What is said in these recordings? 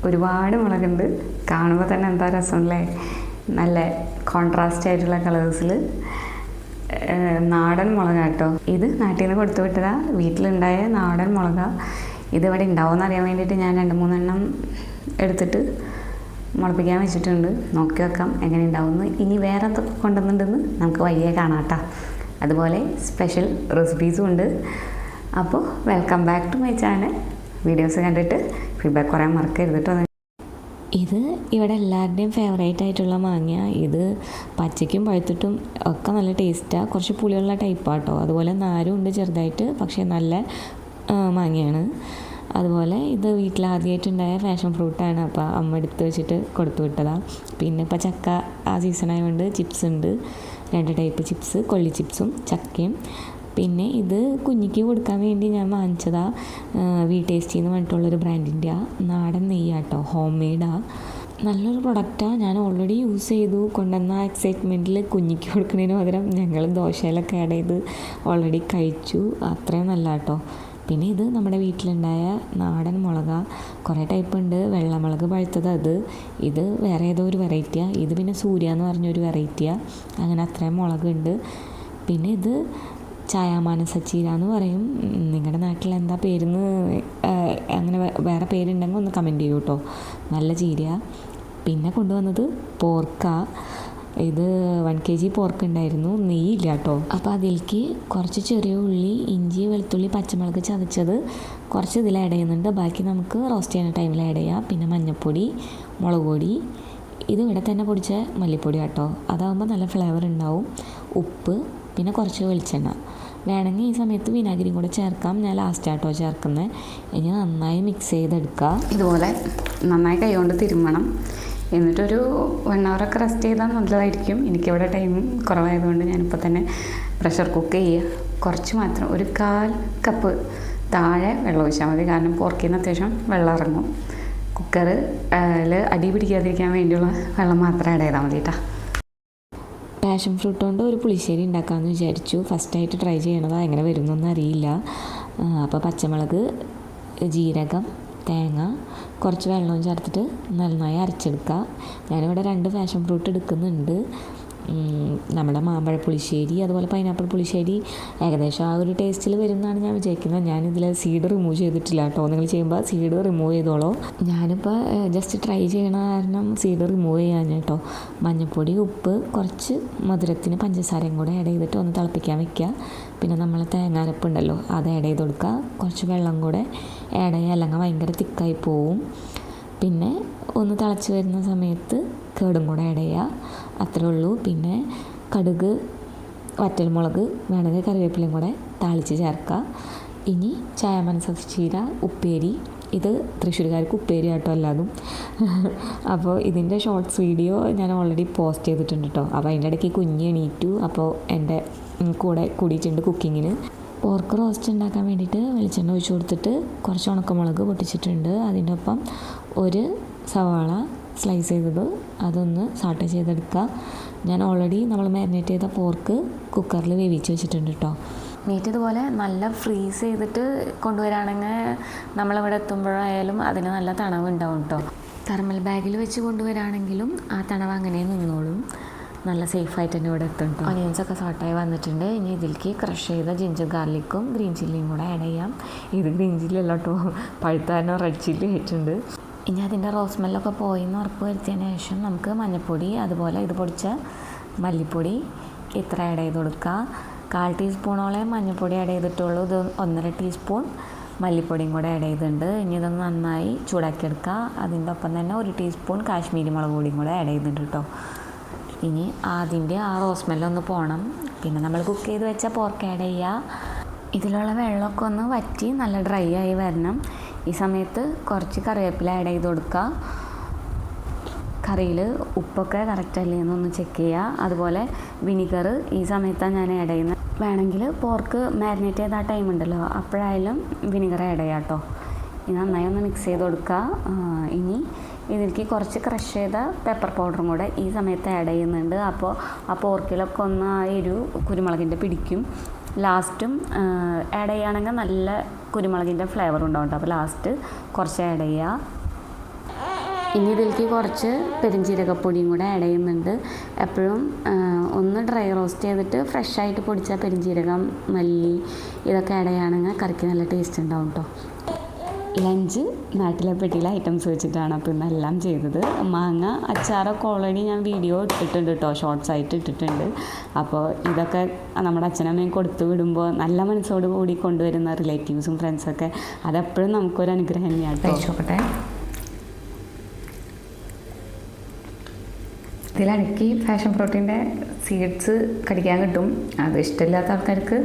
ഒരുപാട് മുളകുണ്ട്. കാണുമ്പോൾ തന്നെ എന്താ രസമല്ലേ, നല്ല കോൺട്രാസ്റ്റ് ആയിട്ടുള്ള കളേഴ്സിൽ. നാടൻ മുളക് കേട്ടോ, ഇത് നാട്ടിൽ നിന്ന് കൊടുത്തു വിട്ടതാ, വീട്ടിലുണ്ടായ നാടൻ മുളക. ഇതിവിടെ ഉണ്ടാവുമെന്ന് അറിയാൻ വേണ്ടിയിട്ട് ഞാൻ 2-3 എണ്ണം എടുത്തിട്ട് മുളപ്പിക്കാൻ വെച്ചിട്ടുണ്ട്. നോക്കി വെക്കാം എങ്ങനെ ഉണ്ടാവുമെന്ന്. ഇനി വേറെ എന്തൊക്കെ കൊണ്ടുവന്നിട്ടുണ്ടെന്ന് നമുക്ക് വയ്യേ കാണാം കേട്ടോ. അതുപോലെ സ്പെഷ്യൽ റെസിപ്പീസും ഉണ്ട്. അപ്പോൾ welcome back to my channel. Videos കണ്ടിട്ട് ഫീഡ്ബാക്ക് പറയാൻ മറക്കരുത് കേട്ടോ. ഇത് ഇവിടെ എല്ലാവരുടെയും ഫേവറേറ്റ് ആയിട്ടുള്ള മാങ്ങ. ഇത് പച്ചയ്ക്കും പഴുത്തിട്ടും ഒക്കെ നല്ല ടേസ്റ്റാണ്. കുറച്ച് പുളിയുള്ള ടൈപ്പാണ് കേട്ടോ. അതുപോലെ നാരും ഉണ്ട് ചെറുതായിട്ട്, പക്ഷേ നല്ല മാങ്ങയാണ്. അതുപോലെ ഇത് വീട്ടിൽ ആദ്യമായിട്ടുണ്ടായ പാഷൻ ഫ്രൂട്ടാണ്. അപ്പോൾ അമ്മ എടുത്ത് വെച്ചിട്ട് കൊടുത്തു വിട്ടതാണ്. പിന്നെ ഇപ്പോൾ ചക്ക ആ സീസൺ ആയതുകൊണ്ട് ചിപ്സ് ഉണ്ട്, 2 ടൈപ്പ് ചിപ്സ്, കൊള്ളി ചിപ്സും ചക്കയും. പിന്നെ ഇത് കുഞ്ഞിക്ക് കൊടുക്കാൻ വേണ്ടി ഞാൻ വാങ്ങിച്ചതാണ്. വി ടേസ്റ്റി എന്ന് പറഞ്ഞിട്ടുള്ളൊരു ബ്രാൻഡിൻ്റെ നാടൻ നെയ്യാട്ടോ, ഹോം മെയ്ഡാണ്. നല്ലൊരു പ്രൊഡക്റ്റാണ്. ഞാൻ ഓൾറെഡി യൂസ് ചെയ്തു. കൊണ്ടുവന്ന എക്സൈറ്റ്മെൻറ്റിൽ കുഞ്ഞിക്ക് കൊടുക്കുന്നതിന് പകരം ഞങ്ങൾ ദോശയിലൊക്കെ ആഡ് ചെയ്ത് ഓൾറെഡി കഴിച്ചു. അത്രയും നല്ല കേട്ടോ. പിന്നെ ഇത് നമ്മുടെ വീട്ടിലുണ്ടായ നാടൻ മുളക. കുറേ ടൈപ്പ് ഉണ്ട്. വെള്ളമുളക് പഴുത്തത് അത്, ഇത് വേറെ ഏതോ ഒരു വെറൈറ്റിയാണ്. ഇത് പിന്നെ സൂര്യ എന്ന് പറഞ്ഞൊരു വെറൈറ്റിയാണ്. അങ്ങനെ അത്രയും മുളകുണ്ട്. പിന്നെ ഇത് ചായാമാന സച്ചീര എന്ന് പറയും. നിങ്ങളുടെ നാട്ടിൽ എന്താ പേരെന്ന്, അങ്ങനെ വേറെ പേരുണ്ടെങ്കിൽ ഒന്ന് കമൻറ്റ് ചെയ്യൂ കേട്ടോ. നല്ല ചീരയാണ്. പിന്നെ കൊണ്ടുവന്നത് പോർക്കാണ്. ഇത് 1 kg പോർക്ക് ഉണ്ടായിരുന്നു, നെയ്യില്ല കേട്ടോ. അപ്പോൾ അതിലേക്ക് കുറച്ച് ചെറിയ ഉള്ളി, ഇഞ്ചി, വെളുത്തുള്ളി, പച്ചമുളക് ചതച്ചത് കുറച്ച് ഇതിൽ ആഡ് ചെയ്യുന്നുണ്ട്. ബാക്കി നമുക്ക് റോസ്റ്റ് ചെയ്യുന്ന ടൈമിൽ ആഡ് ചെയ്യാം. പിന്നെ മഞ്ഞൾപ്പൊടി, മുളക് പൊടി, ഇത് ഇവിടെ തന്നെ പൊടിച്ച മല്ലിപ്പൊടി കേട്ടോ. അതാകുമ്പോൾ നല്ല ഫ്ലേവർ ഉണ്ടാവും. ഉപ്പ്, പിന്നെ കുറച്ച് വെളിച്ചെണ്ണ. വേണമെങ്കിൽ ഈ സമയത്ത് വിനാഗിരിയും കൂടെ ചേർക്കാം. ഞാൻ ലാസ്റ്റാട്ടോ ചേർക്കുന്നത്. ഇനി നന്നായി മിക്സ് ചെയ്തെടുക്കുക. ഇതുപോലെ നന്നായി കൈകൊണ്ട് തിരുമ്മണം. എന്നിട്ടൊരു 1 hour ഒക്കെ റെസ്റ്റ് ചെയ്താൽ നല്ലതായിരിക്കും. എനിക്കിവിടെ ടൈം കുറവായതുകൊണ്ട് ഞാനിപ്പോൾ തന്നെ പ്രഷർ കുക്ക് ചെയ്യുക. കുറച്ച് മാത്രം, ഒരു 1/4 കപ്പ് താഴെ വെള്ളം ഒഴിച്ചാൽ മതി. കാരണം പോർക്കിൽ നിന്ന് അത്യാവശ്യം വെള്ളം ഇറങ്ങും. കുക്കറിൽ അടി പിടിക്കാതിരിക്കാൻ വേണ്ടിയുള്ള വെള്ളം മാത്രം ആഡ് ചെയ്താൽ മതി കേട്ടോ. പാഷൻ ഫ്രൂട്ട് കൊണ്ട് ഒരു പുളിശ്ശേരി ഉണ്ടാക്കാമെന്ന് വിചാരിച്ചു. ഫസ്റ്റായിട്ട് ട്രൈ ചെയ്യണതാണ്, എങ്ങനെ വരുന്നൊന്നും അറിയില്ല. അപ്പോൾ പച്ചമുളക്, ജീരകം, തേങ്ങ, കുറച്ച് വെള്ളവും ചേർത്തിട്ട് നന്നായി അരച്ചെടുക്കുക. ഞാനിവിടെ 2 പാഷൻ ഫ്രൂട്ട് എടുക്കുന്നുണ്ട്. നമ്മുടെ മാമ്പഴ പുളിശ്ശേരി അതുപോലെ പൈനാപ്പിൾ പുളിശ്ശേരി ഏകദേശം ആ ഒരു ടേസ്റ്റിൽ വരുന്നതാണ് ഞാൻ വിചാരിക്കുന്നത്. ഞാനിതിൽ സീഡ് റിമൂവ് ചെയ്തിട്ടില്ല കേട്ടോ. നിങ്ങൾ ചെയ്യുമ്പോൾ സീഡ് റിമൂവ് ചെയ്തോളൂ. ഞാനിപ്പോൾ ജസ്റ്റ് ട്രൈ ചെയ്യണ കാരണം സീഡ് റിമൂവ് ചെയ്യാൻ കേട്ടോ. മഞ്ഞൾപ്പൊടി, ഉപ്പ്, കുറച്ച് മധുരത്തിന് പഞ്ചസാരയും കൂടെ ആഡ് ചെയ്തിട്ട് ഒന്ന് തിളപ്പിക്കാൻ വെക്കുക. പിന്നെ നമ്മൾ തേങ്ങാരപ്പുണ്ടല്ലോ അത് ആഡ് ചെയ്ത് കൊടുക്കുക. കുറച്ച് വെള്ളം കൂടെ ആഡ് ചെയ്യുക, അല്ലെങ്കിൽ ഭയങ്കര തിക്കായി പോവും. പിന്നെ ഒന്ന് തിളച്ച് വരുന്ന സമയത്ത് കേടും കൂടെ ആഡ് ചെയ്യുക. അത്രേ ഉള്ളൂ. പിന്നെ കടുക്, വറ്റൽമുളക്, വേണമെങ്കിൽ കറിവേപ്പിലയും കൂടെ താളിച്ച് ചേർക്കുക. ഇനി ചായമാന സച്ചീര ഉപ്പേരി. ഇത് തൃശ്ശൂർക്കാർക്ക് ഉപ്പേരി ആട്ടോ എല്ലാതും. അപ്പോൾ ഇതിൻ്റെ ഷോർട്സ് വീഡിയോ ഞാൻ ഓൾറെഡി പോസ്റ്റ് ചെയ്തിട്ടുണ്ട് കേട്ടോ. അപ്പോൾ അതിൻ്റെ ഇടയ്ക്ക് കുഞ്ഞ് എണീറ്റു. അപ്പോൾ എൻ്റെ കൂടെ കൂടിയിട്ടുണ്ട് കുക്കിങ്ങിന്. പോർക്ക് റോസ്റ്റ് ഉണ്ടാക്കാൻ വേണ്ടിയിട്ട് വെളിച്ചെണ്ണ ഒഴിച്ച് കൊടുത്തിട്ട് കുറച്ച് ഉണക്കമുളക് പൊട്ടിച്ചിട്ടുണ്ട്. അതിൻ്റെ ഒപ്പം ഒരു സവാള സ്ലൈസ് ചെയ്തത് അതൊന്ന് സാട്ടേ ചെയ്തെടുക്കുക. ഞാൻ ഓൾറെഡി നമ്മൾ മാരിനേറ്റ് ചെയ്ത പോർക്ക് കുക്കറിൽ വേവിച്ച് വെച്ചിട്ടുണ്ട് കേട്ടോ. മീറ്റ് ഇതുപോലെ നല്ല ഫ്രീസ് ചെയ്തിട്ട് കൊണ്ടുവരാണെങ്കിൽ നമ്മളിവിടെ എത്തുമ്പോഴായാലും അതിന് നല്ല തണവ് ഉണ്ടാവും കേട്ടോ. തെർമൽ ബാഗിൽ വെച്ച് കൊണ്ടുവരാണെങ്കിലും ആ തണവ് അങ്ങനെ നിന്നോളും. നല്ല സേഫായിട്ട് തന്നെ ഇവിടെ എത്തും കേട്ടോ. ഒനിയൻസൊക്കെ സോട്ടായി വന്നിട്ടുണ്ട്. ഇനി ഇതിലേക്ക് ക്രഷ് ചെയ്ത ജിഞ്ചർ ഗാർലിക്കും ഗ്രീൻ ചില്ലിയും കൂടെ ആഡ് ചെയ്യാം. ഇത് ഗ്രീൻ ചില്ലി അല്ല കേട്ടോ, പഴുത്താനോ റെഡ് ചില്ലി ആയിട്ടുണ്ട്. ഇനി അതിൻ്റെ റോസ് സ്മെല്ലൊക്കെ പോയി എന്ന് ഉറപ്പ് വരുത്തിയതിന് ശേഷം നമുക്ക് മഞ്ഞൾപ്പൊടി, അതുപോലെ ഇത് പൊടിച്ച മല്ലിപ്പൊടി ഇത്ര ആഡ് ചെയ്ത് കൊടുക്കുക. 1/4 ടീസ്പൂണോളം മഞ്ഞൾപ്പൊടി ആഡ് ചെയ്തിട്ടുള്ളൂ. ഇത് 1.5 ടീസ്പൂൺ മല്ലിപ്പൊടിയും കൂടെ ആഡ് ചെയ്തിട്ടുണ്ട്. ഇനി ഇതൊന്ന് നന്നായി ചൂടാക്കിയെടുക്കുക. അതിൻ്റെ ഒപ്പം തന്നെ 1 ടീസ്പൂൺ കാശ്മീരി മുളക് പൊടിയും കൂടെ ആഡ് ചെയ്തിട്ടുണ്ട് കേട്ടോ. ഇനി അതിൻ്റെ ആ റോസ് സ്മെല്ലൊന്ന് പോകണം. പിന്നെ നമ്മൾ കുക്ക് ചെയ്ത് വെച്ച പോർക്ക് ആഡ് ചെയ്യുക. ഇതിലുള്ള വെള്ളമൊക്കെ ഒന്ന് വറ്റി നല്ല ഡ്രൈ ആയി വരണം. ഈ സമയത്ത് കുറച്ച് കറിവേപ്പില ആഡ് ചെയ്ത് കൊടുക്കുക. കറിയിൽ ഉപ്പൊക്കെ കറക്റ്റ് അല്ലേ എന്നൊന്ന് ചെക്ക് ചെയ്യുക. അതുപോലെ വിനിഗർ ഈ സമയത്താണ് ഞാൻ ആഡ് ചെയ്യുന്നത്. വേണമെങ്കിൽ പോർക്ക് മാരിനേറ്റ് ചെയ്ത ആ ടൈം ഉണ്ടല്ലോ, അപ്പോഴായാലും വിനിഗർ ആഡ് ചെയ്യാം കേട്ടോ. ഇത് നന്നായി ഒന്ന് മിക്സ് ചെയ്ത് കൊടുക്കുക. ഇനി ഇതിലേക്ക് കുറച്ച് ക്രഷ് ചെയ്ത പെപ്പർ പൗഡറും കൂടെ ഈ സമയത്ത് ആഡ് ചെയ്യുന്നുണ്ട്. അപ്പോൾ ആ പോർക്കിലൊക്കെ ഒന്ന് ആ കുരുമുളകിൻ്റെ പിടിക്കും. ലാസ്റ്റും ആഡ് ചെയ്യുകയാണെങ്കിൽ നല്ല കുരുമുളകിൻ്റെ ഫ്ലേവർ ഉണ്ടാവും. അപ്പോൾ ലാസ്റ്റ് കുറച്ച് ആഡ് ചെയ്യുക. ഇനി ഇതിലേക്ക് കുറച്ച് പെരിഞ്ജീരകപ്പൊടിയും കൂടെ ആഡ് ചെയ്യുന്നുണ്ട്. എപ്പോഴും ഒന്ന് ഡ്രൈ റോസ്റ്റ് ചെയ്തിട്ട് ഫ്രഷായിട്ട് പൊടിച്ച പെരിഞ്ജീരകം, മല്ലി ഇതൊക്കെ ആഡ് ചെയ്യുകയാണെങ്കിൽ കറിക്ക് നല്ല ടേസ്റ്റ് ഉണ്ടാവും കേട്ടോ. ലഞ്ച് നാട്ടിലെ പെട്ടിയിലെ ഐറ്റംസ് വെച്ചിട്ടാണ് അപ്പോൾ ഇന്നെല്ലാം ചെയ്തത്. മാങ്ങ അച്ചാറൊക്കെ ഓൾറെഡി ഞാൻ വീഡിയോ ഇട്ടിട്ടുണ്ട് കേട്ടോ, ഷോർട്സ് ആയിട്ട് ഇട്ടിട്ടുണ്ട്. അപ്പോൾ ഇതൊക്കെ നമ്മുടെ അച്ഛനമ്മയും കൊടുത്തു വിടുമ്പോൾ നല്ല മനസ്സോട് കൂടി കൊണ്ടുവരുന്ന റിലേറ്റീവ്സും ഫ്രണ്ട്സൊക്കെ അതെപ്പോഴും നമുക്കൊരു അനുഗ്രഹം തന്നെയാണ്. കഴിച്ചോക്കട്ടെ. ഇതിലിടയ്ക്ക് പാഷൻ ഫ്രൂട്ടിൻ്റെ സീഡ്സ് കടിക്കാൻ കിട്ടും. അത് ഇഷ്ടമില്ലാത്ത ആൾക്കാർക്ക്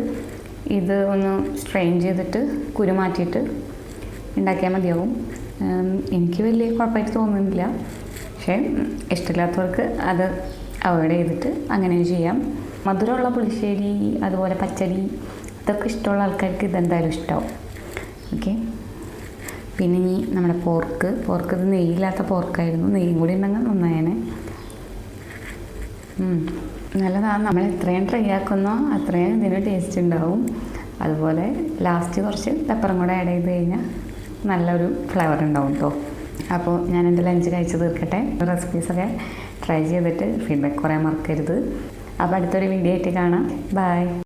ഇത് ഒന്ന് സ്ട്രെയിൻ ചെയ്തിട്ട് കുരു മാറ്റിയിട്ട് ഉണ്ടാക്കിയാൽ മതിയാവും. എനിക്ക് വലിയ കുഴപ്പമായിട്ട് തോന്നുന്നില്ല, പക്ഷേ ഇഷ്ടമില്ലാത്തവർക്ക് അത് അവോയ്ഡ് ചെയ്തിട്ട് അങ്ങനെ ചെയ്യാം. മധുരമുള്ള പുളിശ്ശേരി അതുപോലെ പച്ചടി ഇതൊക്കെ ഇഷ്ടമുള്ള ആൾക്കാർക്ക് ഇതെന്തായാലും ഇഷ്ടമാവും. ഓക്കെ, പിന്നെ ഇനി നമ്മുടെ പോർക്ക് ഇത് നെയ്യില്ലാത്ത പോർക്കായിരുന്നു. നെയ്യും കൂടി ഉണ്ടെങ്കിൽ നന്നായേനെ. നല്ലതാണ്. നമ്മൾ എത്രയും ട്രൈ ആക്കുന്നോ അത്രയും ഇതിന് ടേസ്റ്റ് ഉണ്ടാവും. അതുപോലെ ലാസ്റ്റ് കുറച്ച് പെപ്പറും കൂടെ ആഡ് ചെയ്ത് കഴിഞ്ഞാൽ നല്ലൊരു ഫ്ലേവർ ഉണ്ടാവും കേട്ടോ. അപ്പോൾ ഞാൻ എൻ്റെ ലഞ്ച് കഴിച്ച് തീർക്കട്ടെ. റെസിപ്പീസൊക്കെ ട്രൈ ചെയ്തിട്ട് ഫീഡ്ബാക്ക് കുറേ മറക്കരുത്. അപ്പോൾ അടുത്തൊരു വീഡിയോ ആയിട്ട് കാണാം. ബൈ.